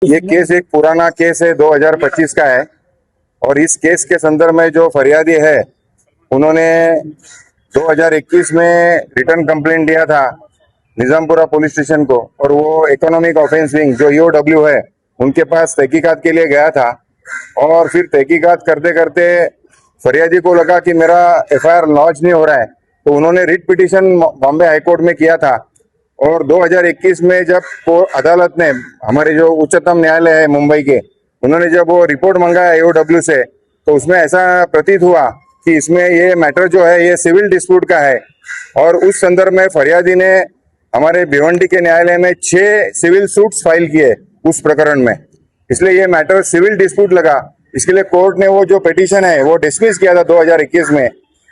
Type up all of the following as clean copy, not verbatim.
ये केस एक पुराना केस है, 2025 का है। और इस केस के संदर्भ में जो फरियादी है उन्होंने 2021 में रिटर्न कंप्लेंट दिया था निजामपुरा पुलिस स्टेशन को, और वो इकोनॉमिक ऑफेंस विंग जो ईओडब्ल्यू है उनके पास तहकीकात के लिए गया था। और फिर तहकीकात करते करते फरियादी को लगा कि मेरा एफआईआर लॉन्च नहीं हो रहा है, तो उन्होंने रिट पिटीशन बॉम्बे हाईकोर्ट में किया था। और 2021 में जब अदालत ने, हमारे जो उच्चतम न्यायालय है मुंबई के, उन्होंने जब वो रिपोर्ट मंगाया ईओडब्ल्यू से, तो उसमें ऐसा प्रतीत हुआ कि इसमें ये मैटर जो है ये सिविल डिस्प्यूट का है। और उस संदर्भ में फरियादी ने हमारे भिवंडी के न्यायालय में 6 सिविल सूट्स फाइल किए उस प्रकरण में, इसलिए ये मैटर सिविल डिस्प्यूट लगा। इसके लिए कोर्ट ने वो जो पिटीशन है वो डिसमिस किया था 2021 में।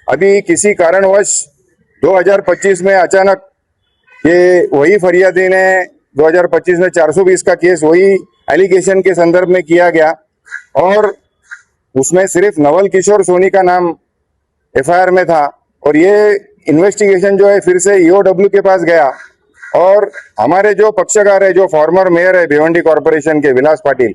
अभी किसी कारणवश 2025 में अचानक ये वही फरियादी ने 2025 में 420 का केस वही एलिगेशन के संदर्भ में किया गया, और उसमें सिर्फ नवल किशोर सोनी का नाम एफआईआर में था। और ये इन्वेस्टिगेशन जो है फिर से ईओडब्ल्यू के पास गया, और हमारे जो पक्षकार है, जो फॉर्मर मेयर है भिवंडी कॉर्पोरेशन के विलास पाटिल,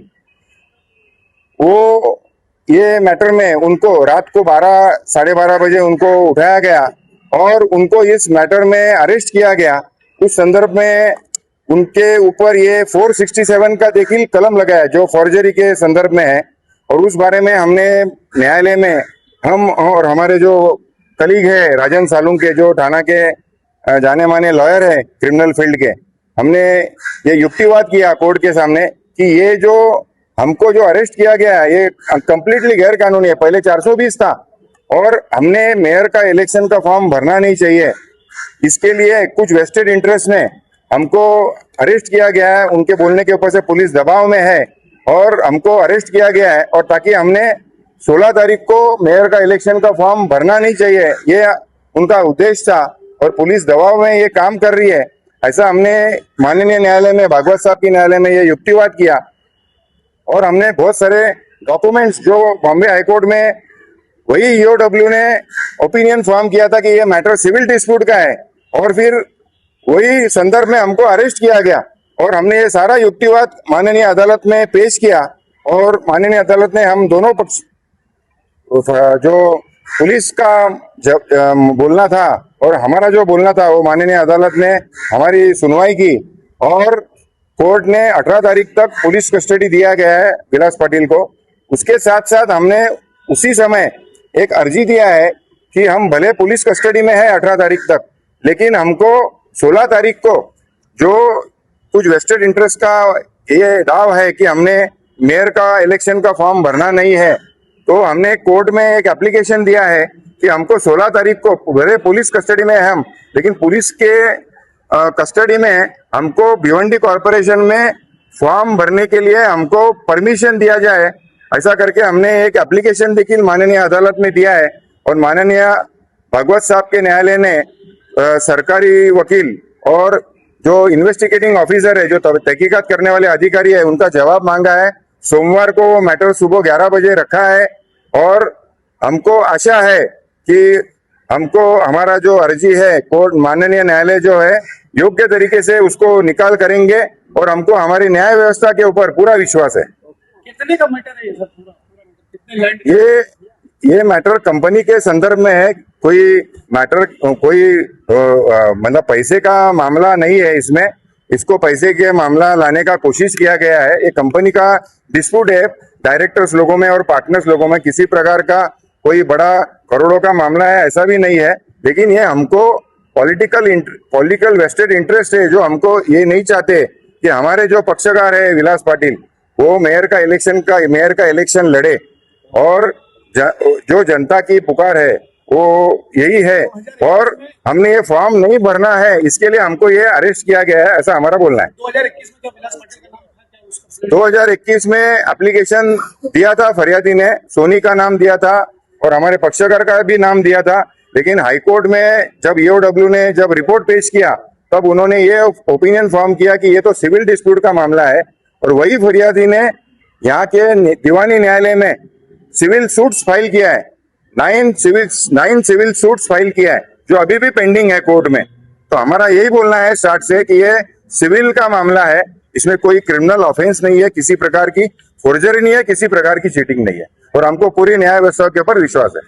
वो ये मैटर में उनको रात को 12 साढ़े 12 बजे उनको उठाया गया और उनको इस मैटर में अरेस्ट किया गया। उस संदर्भ में उनके ऊपर ये 467 का देखिल कलम लगाया जो फॉर्जरी के संदर्भ में है। और उस बारे में हमने न्यायालय में, हम और हमारे जो कलीग है राजन सालुंग के, जो थाना के जाने माने लॉयर है क्रिमिनल फील्ड के, हमने ये युक्तिवाद किया कोर्ट के सामने कि ये जो हमको जो अरेस्ट किया गया है ये कंप्लीटली गैर कानूनी है। पहले 420 था और हमने मेयर का इलेक्शन का फॉर्म भरना नहीं चाहिए, इसके लिए कुछ वेस्टेड इंटरेस्ट ने हमको अरेस्ट किया गया है। उनके बोलने के ऊपर से पुलिस दबाव में है और हमको अरेस्ट किया गया है, और ताकि हमने 16 तारीख को मेयर का इलेक्शन का फॉर्म भरना नहीं चाहिए, ये उनका उद्देश्य था। और पुलिस दबाव में ये काम कर रही है, ऐसा हमने माननीय न्यायालय में, भागवत साहब की न्यायालय में ये युक्तिवाद किया। और हमने बहुत सारे डॉक्यूमेंट्स जो बॉम्बे हाईकोर्ट में वही ईओडब्ल्यू ने ओपिनियन फॉर्म किया था कि ये मैटर सिविल डिस्प्यूट का है, और फिर वही संदर्भ में हमको अरेस्ट किया गया। और हमने ये सारा युक्तिवाद माननीय अदालत में पेश किया, और माननीय अदालत ने हम दोनों पक्ष, जो पुलिस का जब बोलना था और हमारा जो बोलना था, वो माननीय अदालत ने हमारी सुनवाई की, और कोर्ट ने 18 तारीख तक पुलिस कस्टडी दिया गया है विलास पाटिल को। उसके साथ साथ हमने उसी समय एक अर्जी दिया है कि हम भले पुलिस कस्टडी में है 18 तारीख तक, लेकिन हमको 16 तारीख को जो कुछ वेस्टेड इंटरेस्ट का ये दाव है कि हमने मेयर का इलेक्शन का फॉर्म भरना नहीं है, तो हमने कोर्ट में एक एप्लीकेशन दिया है कि हमको 16 तारीख को, भले पुलिस कस्टडी में है हम, लेकिन पुलिस के कस्टडी में हमको भिवंडी कॉर्पोरेशन में फॉर्म भरने के लिए हमको परमिशन दिया जाए। ऐसा करके हमने एक एप्लीकेशन देखिए माननीय अदालत में दिया है, और माननीय भागवत साहब के न्यायालय ने सरकारी वकील और जो इन्वेस्टिगेटिंग ऑफिसर है, जो तहकीकात करने वाले अधिकारी है, उनका जवाब मांगा है। सोमवार को वो मैटर सुबह 11 बजे रखा है, और हमको आशा है कि हमको हमारा जो अर्जी है कोर्ट, माननीय न्यायालय जो है योग्य तरीके से उसको निकाल करेंगे, और हमको हमारी न्याय व्यवस्था के ऊपर पूरा विश्वास है। कितने का मैटर है ये सर? पूरा कितने लैंड? ये मैटर कंपनी के संदर्भ में है, कोई मैटर, कोई मतलब पैसे का मामला नहीं है इसमें। इसको पैसे के मामला लाने का कोशिश किया गया है। ये कंपनी का डिस्प्यूट है डायरेक्टर्स लोगों में और पार्टनर्स लोगों में, किसी प्रकार का कोई बड़ा करोड़ों का मामला है ऐसा भी नहीं है। लेकिन ये हमको पॉलिटिकल वेस्टेड इंटरेस्ट है, जो हमको ये नहीं चाहते कि हमारे जो पक्षकार है विलास पाटिल, वो मेयर का इलेक्शन लड़े। और जो जनता की पुकार है वो यही है, और हमने ये फॉर्म नहीं भरना है, इसके लिए हमको ये अरेस्ट किया गया है, ऐसा हमारा बोलना है। 2021 में जो विलास पाटिल का नाम था, क्या उसका 2021 में एप्लीकेशन दिया था फरियादी ने, सोनी का नाम दिया था और हमारे पक्षकार का भी नाम दिया था। लेकिन हाईकोर्ट में जब ईओडब्ल्यू ने जब रिपोर्ट पेश किया, तब उन्होंने ये ओपिनियन फॉर्म किया कि ये तो सिविल डिस्प्यूट का मामला है, और वही फरियादी ने यहाँ के दीवानी न्यायालय में सिविल सूट्स फाइल किया है। 9 सिविल सूट्स फाइल किया है, जो अभी भी पेंडिंग है कोर्ट में। तो हमारा यही बोलना है स्टार्ट से कि ये सिविल का मामला है, इसमें कोई क्रिमिनल ऑफेंस नहीं है, किसी प्रकार की फोर्जरी नहीं है, किसी प्रकार की चीटिंग नहीं है, और हमको पूरी न्याय व्यवस्था के ऊपर विश्वास है।